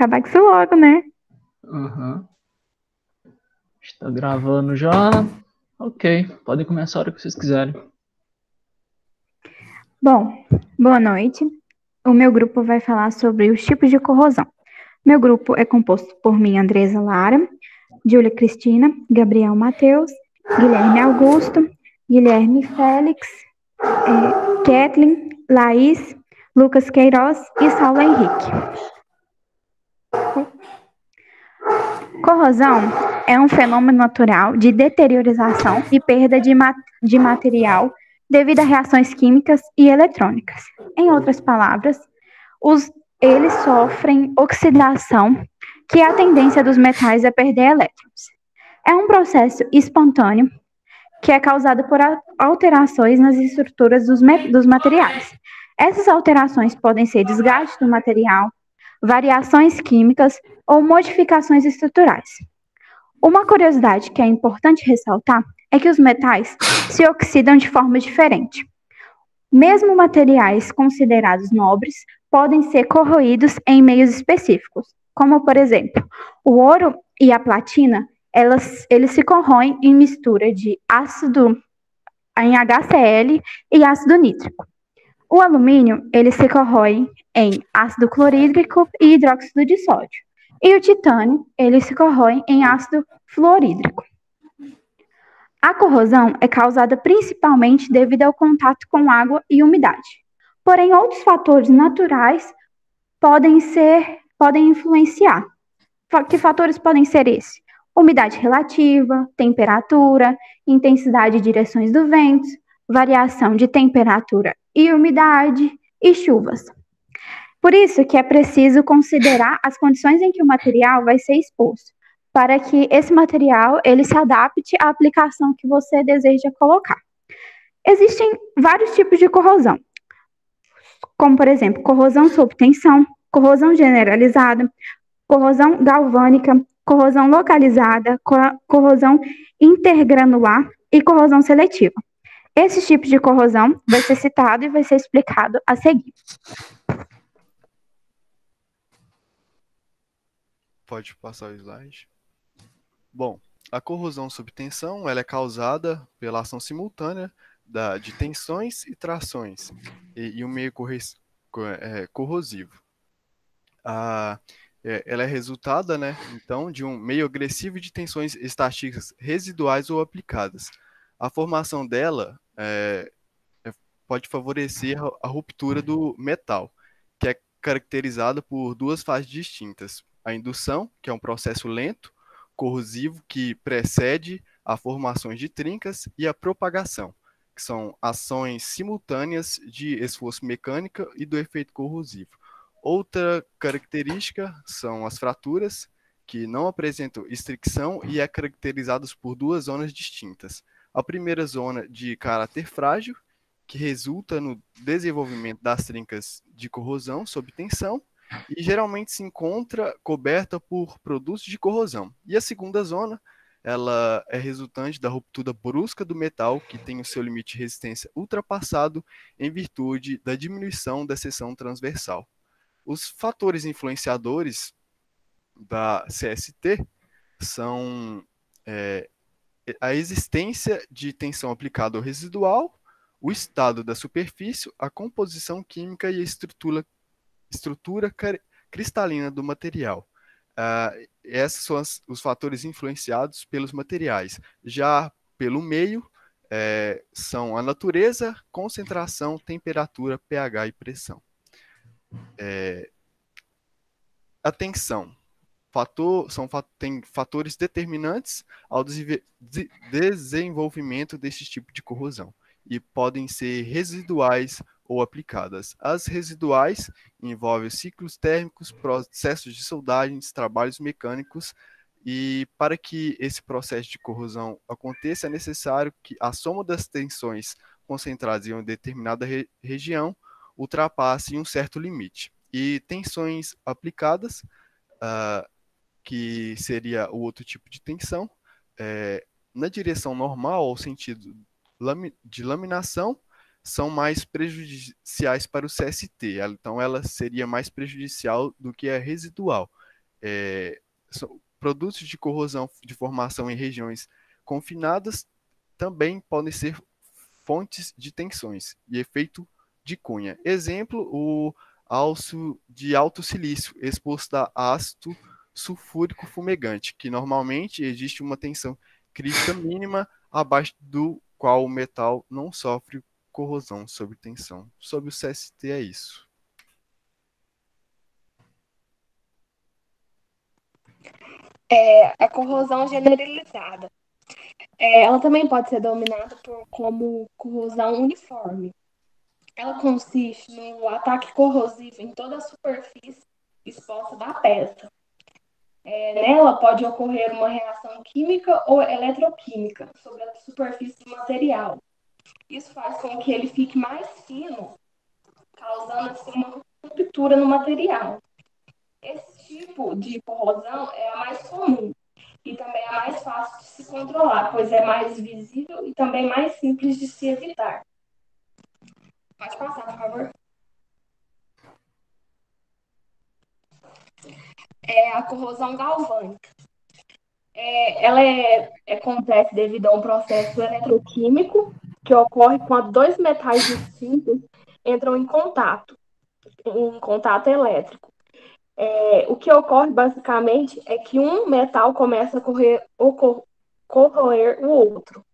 acabar com isso logo, né? Uhum. Está gravando já. Ok, podem começar a hora que vocês quiserem. Bom, boa noite. O meu grupo vai falar sobre os tipos de corrosão. Meu grupo é composto por mim, Andresa Lara, Júlia Cristina, Gabriel Matheus, Guilherme Augusto, Guilherme Félix, Kathleen, Laís, Lucas Queiroz e Saulo Henrique. Corrosão é um fenômeno natural de deteriorização e perda de material devido a reações químicas e eletrônicas. Em outras palavras, eles sofrem oxidação, que é a tendência dos metais a perder elétrons. É um processo espontâneo que é causado por alterações nas estruturas dos materiais. Essas alterações podem ser desgaste do material, variações químicas ou modificações estruturais. Uma curiosidade que é importante ressaltar é que os metais se oxidam de forma diferente. Mesmo materiais considerados nobres podem ser corroídos em meios específicos, como, por exemplo, o ouro e a platina, eles se corroem em mistura de ácido em HCl e ácido nítrico. O alumínio, ele se corrói em ácido clorídrico e hidróxido de sódio. E o titânio, ele se corrói em ácido fluorídrico. A corrosão é causada principalmente devido ao contato com água e umidade. Porém, outros fatores naturais podem influenciar. Que fatores podem ser esses? Umidade relativa, temperatura, intensidade e direções do vento, variação de temperatura e umidade e chuvas. Por isso que é preciso considerar as condições em que o material vai ser exposto, para que esse material ele se adapte à aplicação que você deseja colocar. Existem vários tipos de corrosão, como, por exemplo, corrosão sob tensão, corrosão generalizada, corrosão galvânica, corrosão localizada, corrosão intergranular e corrosão seletiva. Esse tipo de corrosão vai ser citado e vai ser explicado a seguir. Pode passar o slide. Bom, a corrosão sob tensão ela é causada pela ação simultânea de tensões e trações e um meio corrosivo. Ela é resultada, né, então, de um meio agressivo de tensões estáticas residuais ou aplicadas. A formação dela pode favorecer a ruptura do metal, que é caracterizada por duas fases distintas. A indução, que é um processo lento, corrosivo, que precede a formação de trincas, e a propagação, que são ações simultâneas de esforço mecânico e do efeito corrosivo. Outra característica são as fraturas, que não apresentam estricção e é caracterizadas por duas zonas distintas. A primeira zona de caráter frágil, que resulta no desenvolvimento das trincas de corrosão sob tensão e geralmente se encontra coberta por produtos de corrosão. E a segunda zona, ela é resultante da ruptura brusca do metal, que tem o seu limite de resistência ultrapassado em virtude da diminuição da seção transversal. Os fatores influenciadores da CST são a existência de tensão aplicada ou residual, o estado da superfície, a composição química e a estrutura cristalina do material. Esses são os fatores influenciados pelos materiais. Já pelo meio, são a natureza, concentração, temperatura, pH e pressão. A tensão. Tem fatores determinantes ao desenvolvimento desse tipo de corrosão e podem ser residuais ou aplicadas. As residuais envolvem ciclos térmicos, processos de soldagens, trabalhos mecânicos, e para que esse processo de corrosão aconteça é necessário que a soma das tensões concentradas em uma determinada região ultrapasse um certo limite. E tensões aplicadas, que seria o outro tipo de tensão, na direção normal, ao sentido de laminação, são mais prejudiciais para o CST. Então, ela seria mais prejudicial do que a residual. Produtos de corrosão de formação em regiões confinadas também podem ser fontes de tensões e efeito de Cunha. Exemplo, o álcio de alto silício exposto a ácido sulfúrico fumegante, que normalmente existe uma tensão crítica mínima abaixo do qual o metal não sofre corrosão sob tensão. Sobre o CST é isso. A corrosão generalizada. Ela também pode ser dominada como corrosão uniforme. Ela consiste no ataque corrosivo em toda a superfície exposta da peça. Nela pode ocorrer uma reação química ou eletroquímica sobre a superfície do material. Isso faz com que ele fique mais fino, causando assim uma ruptura no material. Esse tipo de corrosão é a mais comum e também é a mais fácil de se controlar, pois é mais visível e também mais simples de se evitar. Pode passar, por favor. A corrosão galvânica. Ela acontece devido a um processo eletroquímico que ocorre quando dois metais distintos entram em contato elétrico. O que ocorre basicamente é que um metal começa a corroer o outro.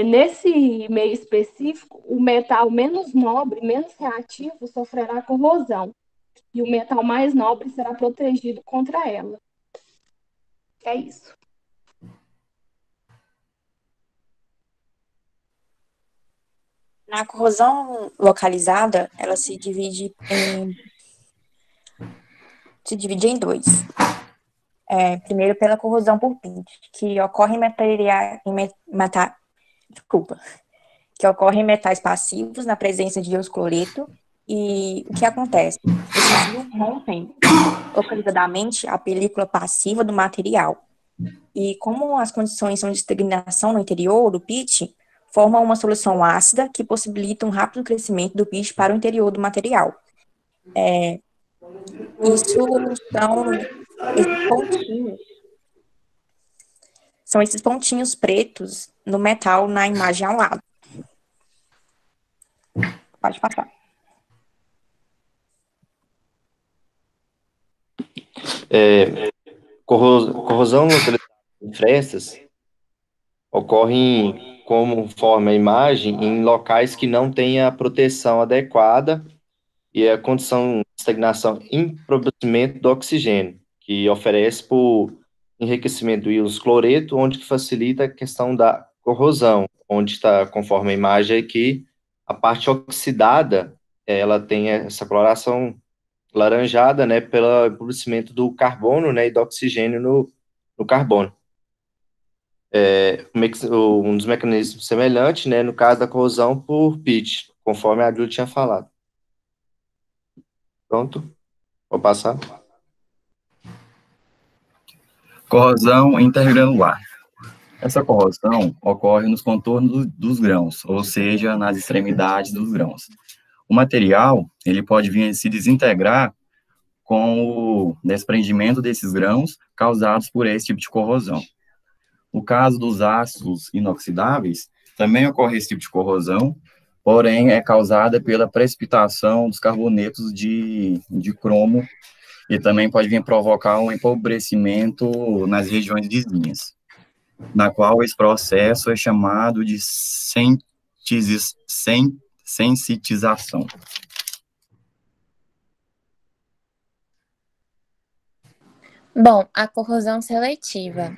Nesse meio específico, o metal menos nobre, menos reativo, sofrerá corrosão, e o metal mais nobre será protegido contra ela. É isso. Na corrosão localizada, ela se divide em dois. Primeiro, pela corrosão por pinte, que ocorre em metais passivos na presença de íons cloreto. E o que acontece? Esses íons rompem localizadamente a película passiva do material. E como as condições são de estagnação no interior do pitch, forma uma solução ácida que possibilita um rápido crescimento do pitch para o interior do material. São esses pontinhos pretos no metal na imagem ao lado. Pode passar. Corrosão localizada em frestas ocorre, conforme a imagem, em locais que não têm a proteção adequada e a condição de estagnação e empobrecimento do oxigênio, que oferece por enriquecimento do íons cloreto, onde que facilita a questão da corrosão, onde está, conforme a imagem aqui, a parte oxidada, ela tem essa coloração laranjada, né, pelo empobrecimento do carbono, né, e do oxigênio no carbono. Um dos mecanismos semelhantes, né, no caso da corrosão por pitch, conforme a Júlia tinha falado. Pronto? Vou passar. Corrosão intergranular. Essa corrosão ocorre nos contornos dos grãos, ou seja, nas extremidades dos grãos. O material, ele pode vir a se desintegrar com o desprendimento desses grãos causados por esse tipo de corrosão. No caso dos ácidos inoxidáveis, também ocorre esse tipo de corrosão, porém é causada pela precipitação dos carbonetos de cromo e também pode vir a provocar um empobrecimento nas regiões vizinhas, na qual esse processo é chamado de sensitização. Bom, a corrosão seletiva.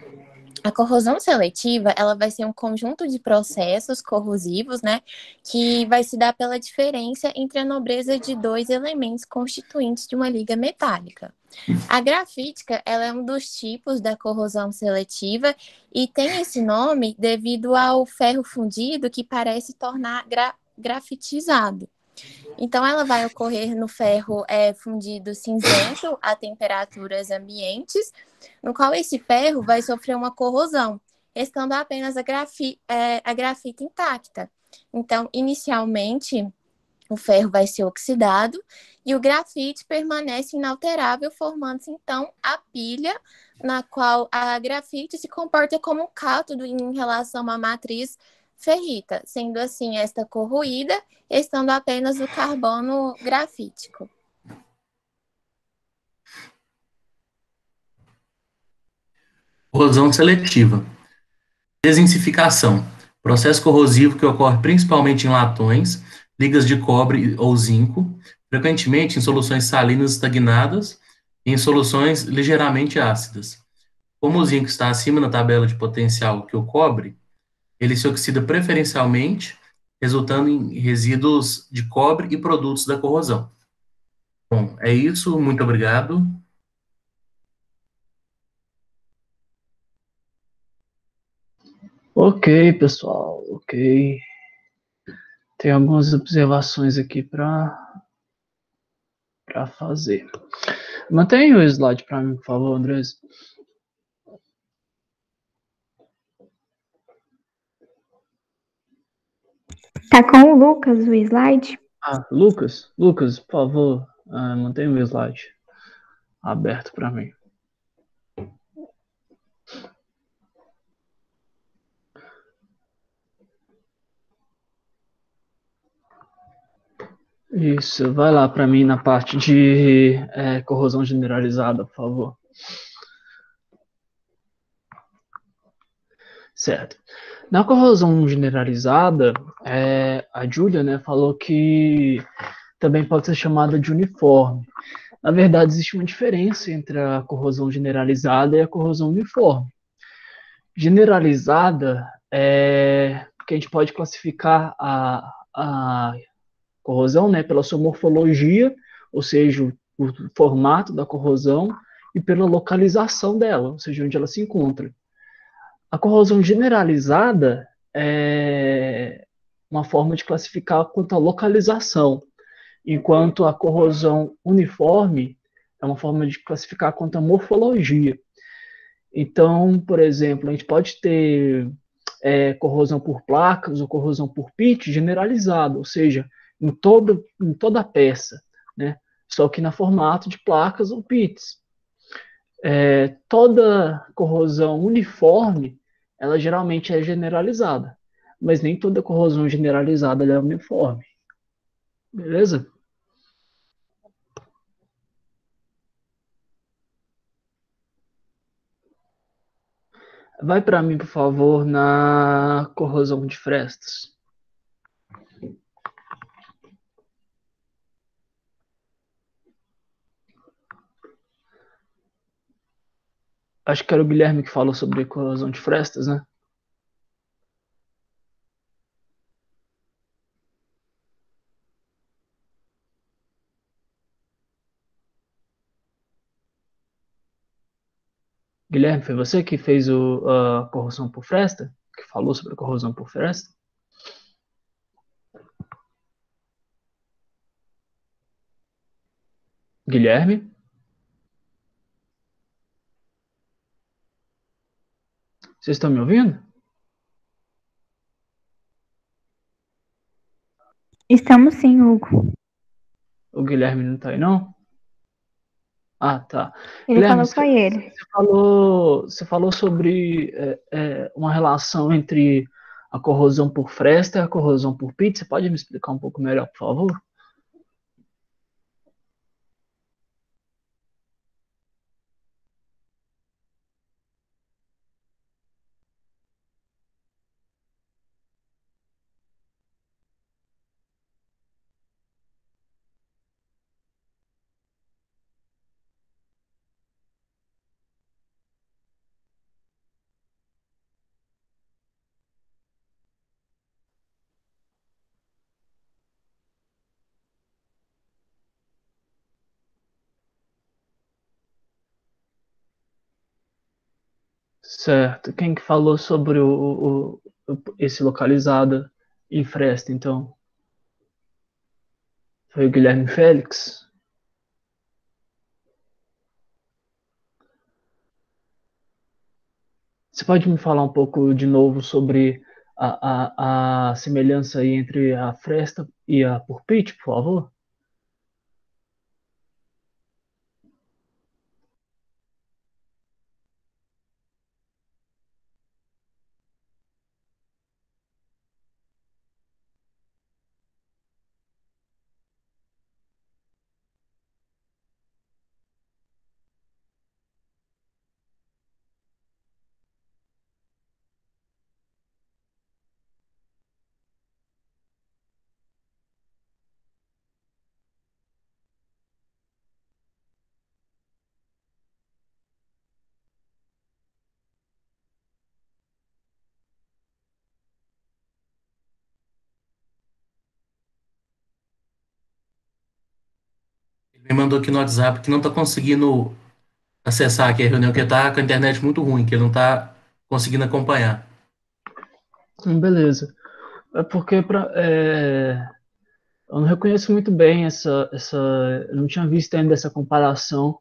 A corrosão seletiva, ela vai ser um conjunto de processos corrosivos, né, que vai se dar pela diferença entre a nobreza de dois elementos constituintes de uma liga metálica. A grafítica, ela é um dos tipos da corrosão seletiva e tem esse nome devido ao ferro fundido que parece tornar grafitizado. Então, ela vai ocorrer no ferro fundido cinzento a temperaturas ambientes, no qual esse ferro vai sofrer uma corrosão, estando apenas a grafita intacta. Então, inicialmente, O ferro vai ser oxidado e o grafite permanece inalterável, formando-se então a pilha, na qual a grafite se comporta como um cátodo em relação à matriz ferrita, sendo assim esta corroída, estando apenas o carbono grafítico. Corrosão seletiva. Desensificação. Processo corrosivo que ocorre principalmente em latões, ligas de cobre ou zinco, frequentemente em soluções salinas estagnadas e em soluções ligeiramente ácidas. Como o zinco está acima na tabela de potencial que o cobre, ele se oxida preferencialmente, resultando em resíduos de cobre e produtos da corrosão. Bom, é isso. Muito obrigado. Ok, pessoal, ok. Tem algumas observações aqui para fazer. Mantenha o slide para mim, por favor, Andrés. Tá com o Lucas o slide? Lucas, por favor, mantenha o slide aberto para mim. Isso, vai lá para mim na parte de corrosão generalizada, por favor. Certo. Na corrosão generalizada, a Júlia, né, falou que também pode ser chamada de uniforme. Na verdade, existe uma diferença entre a corrosão generalizada e a corrosão uniforme. Generalizada é que a gente pode classificar a corrosão, né, pela sua morfologia, ou seja, o formato da corrosão, e pela localização dela, ou seja, onde ela se encontra. A corrosão generalizada é uma forma de classificar quanto à localização, enquanto a corrosão uniforme é uma forma de classificar quanto à morfologia. Então, por exemplo, a gente pode ter corrosão por placas ou corrosão por pit generalizado, ou seja, em toda a peça, né? Só que na formato de placas ou pits. Toda corrosão uniforme, ela geralmente é generalizada, mas nem toda corrosão generalizada é uniforme. Beleza? Vai para mim, por favor, na corrosão de frestas. Acho que era o Guilherme que falou sobre corrosão de frestas, né? Guilherme, foi você que fez a corrosão por fresta? Que falou sobre a corrosão por fresta? Guilherme? Vocês estão me ouvindo? Estamos sim, Hugo. O Guilherme não tá aí, não? Ah, tá. Ele Guilherme, falou que foi ele. você falou sobre uma relação entre a corrosão por fresta e a corrosão por pit. Você pode me explicar um pouco melhor, por favor? Certo. Quem que falou sobre esse localizado em fresta, então? Foi o Guilherme Félix? Você pode me falar um pouco de novo sobre a semelhança aí entre a fresta e a purpite, por favor? Ele me mandou aqui no WhatsApp que não está conseguindo acessar aqui a reunião, que está com a internet muito ruim, que ele não está conseguindo acompanhar. Beleza. É porque eu não reconheço muito bem eu não tinha visto ainda essa comparação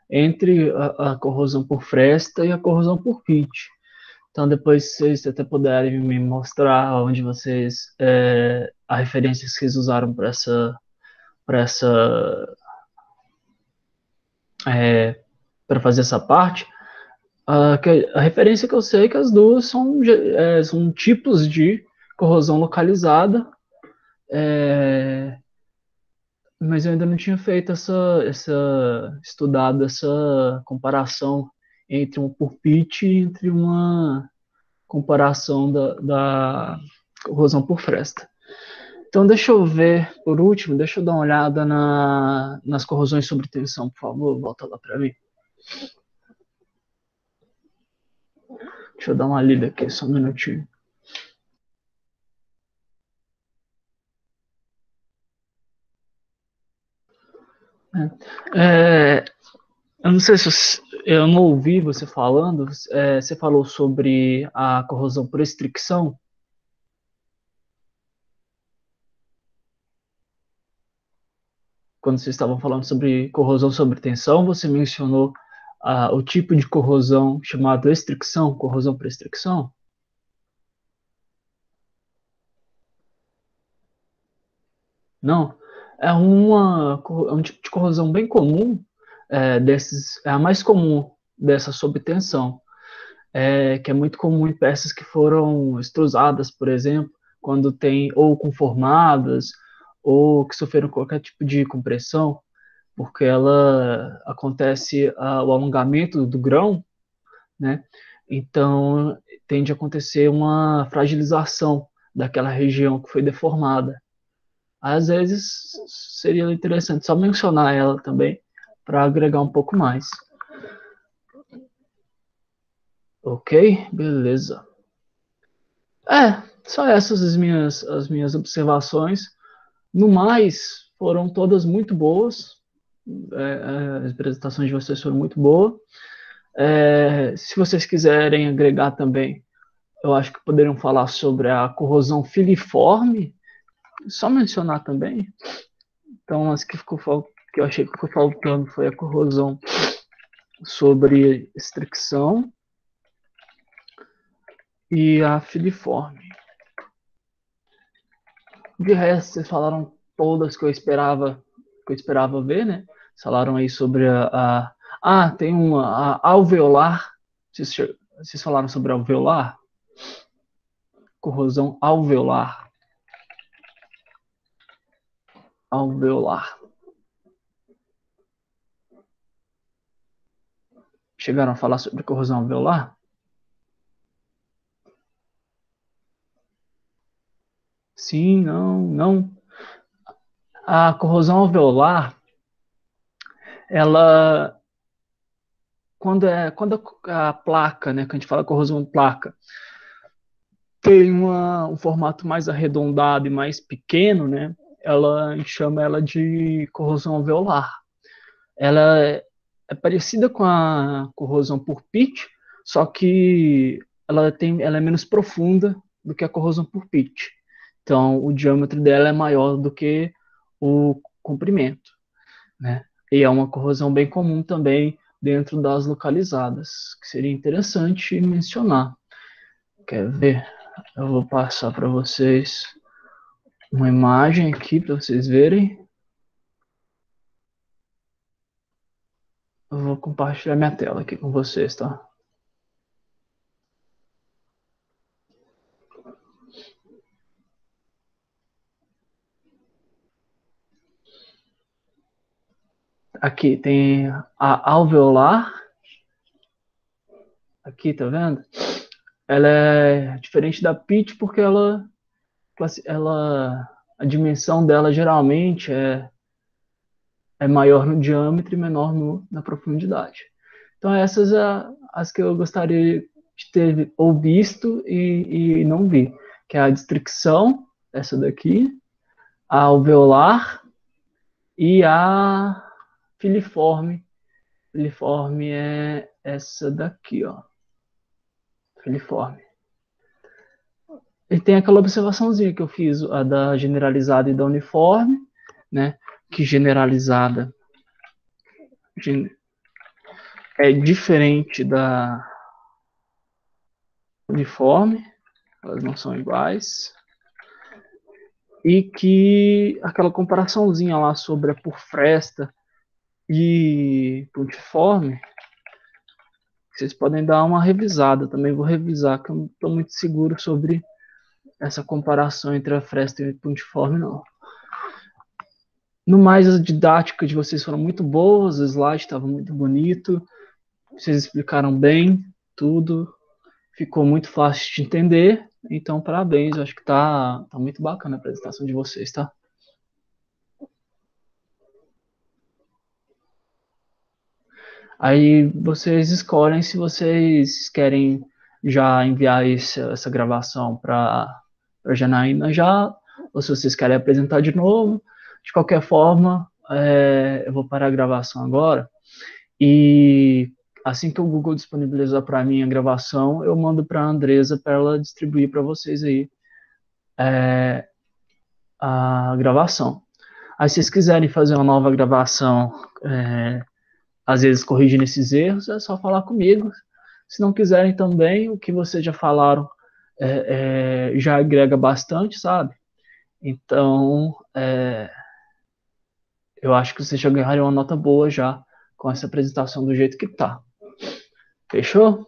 entre a corrosão por fresta e a corrosão por pit. Então, depois, se vocês até puderem me mostrar onde a referência que vocês usaram para fazer essa parte, a referência que eu sei é que as duas são tipos de corrosão localizada, mas eu ainda não tinha feito estudado essa comparação entre um purpite e entre uma comparação da corrosão por fresta. Então, deixa eu ver, por último, deixa eu dar uma olhada nas corrosões sobre tensão, por favor, volta lá para mim. Deixa eu dar uma lida aqui, só um minutinho. Eu não sei se eu não ouvi você falando, você falou sobre a corrosão por restrição. Quando vocês estavam falando sobre corrosão sobre tensão, você mencionou o tipo de corrosão chamado restrição, corrosão por restrição? Não. É um tipo de corrosão bem comum, é a mais comum dessa sob tensão, que é muito comum em peças que foram extrusadas, por exemplo, quando tem ou conformadas, ou que sofreram qualquer tipo de compressão, porque ela acontece o alongamento do grão, né? Então tende a acontecer uma fragilização daquela região que foi deformada. Às vezes seria interessante só mencionar ela também para agregar um pouco mais. Ok, beleza. Só essas as minhas observações. No mais, foram todas muito boas. As apresentações de vocês foram muito boas. Se vocês quiserem agregar também, eu acho que poderiam falar sobre a corrosão filiforme, só mencionar também. Então, as que eu achei que ficou faltando foi a corrosão sobre estricção e a filiforme. De resto, vocês falaram todas que eu esperava ver, né? Vocês falaram aí sobre tem a alveolar. Vocês falaram sobre alveolar? Corrosão alveolar. Alveolar. Chegaram a falar sobre corrosão alveolar? Sim, não. A corrosão alveolar, ela, quando a placa, né, que a gente fala corrosão placa, tem um formato mais arredondado e mais pequeno, né, a gente chama ela de corrosão alveolar. Ela é parecida com a corrosão por pitch, só que ela é menos profunda do que a corrosão por pitch. Então, o diâmetro dela é maior do que o comprimento, né? E é uma corrosão bem comum também dentro das localizadas, que seria interessante mencionar. Quer ver? Eu vou passar para vocês uma imagem aqui para vocês verem. Eu vou compartilhar minha tela aqui com vocês, tá? Aqui tem a alveolar. Aqui, tá vendo? Ela é diferente da pitch porque a dimensão dela geralmente é maior no diâmetro e menor na profundidade. Então essas as que eu gostaria de ter ou visto e não vi, que é a districção, essa daqui, a alveolar e a filiforme. Filiforme é essa daqui, ó. Filiforme. E tem aquela observaçãozinha que eu fiz, a da generalizada e da uniforme, né? Que generalizada é diferente da uniforme, elas não são iguais. E que aquela comparaçãozinha lá sobre a por fresta e pontiforme, vocês podem dar uma revisada. Também vou revisar, que eu não estou muito seguro sobre essa comparação entre a fresta e o pontiforme, não. No mais, as didáticas de vocês foram muito boas, o slide estava muito bonito, vocês explicaram bem tudo, ficou muito fácil de entender, então parabéns, eu acho que tá muito bacana a apresentação de vocês, tá? Aí vocês escolhem se vocês querem já enviar essa gravação para a Janaína já, ou se vocês querem apresentar de novo. De qualquer forma, eu vou parar a gravação agora e assim que o Google disponibilizar para mim a gravação, eu mando para a Andresa para ela distribuir para vocês aí a gravação. Aí se vocês quiserem fazer uma nova gravação, às vezes corrigindo esses erros, é só falar comigo. Se não quiserem também, o que vocês já falaram já agrega bastante, sabe? Então, eu acho que vocês já ganharam uma nota boa já com essa apresentação do jeito que tá. Fechou?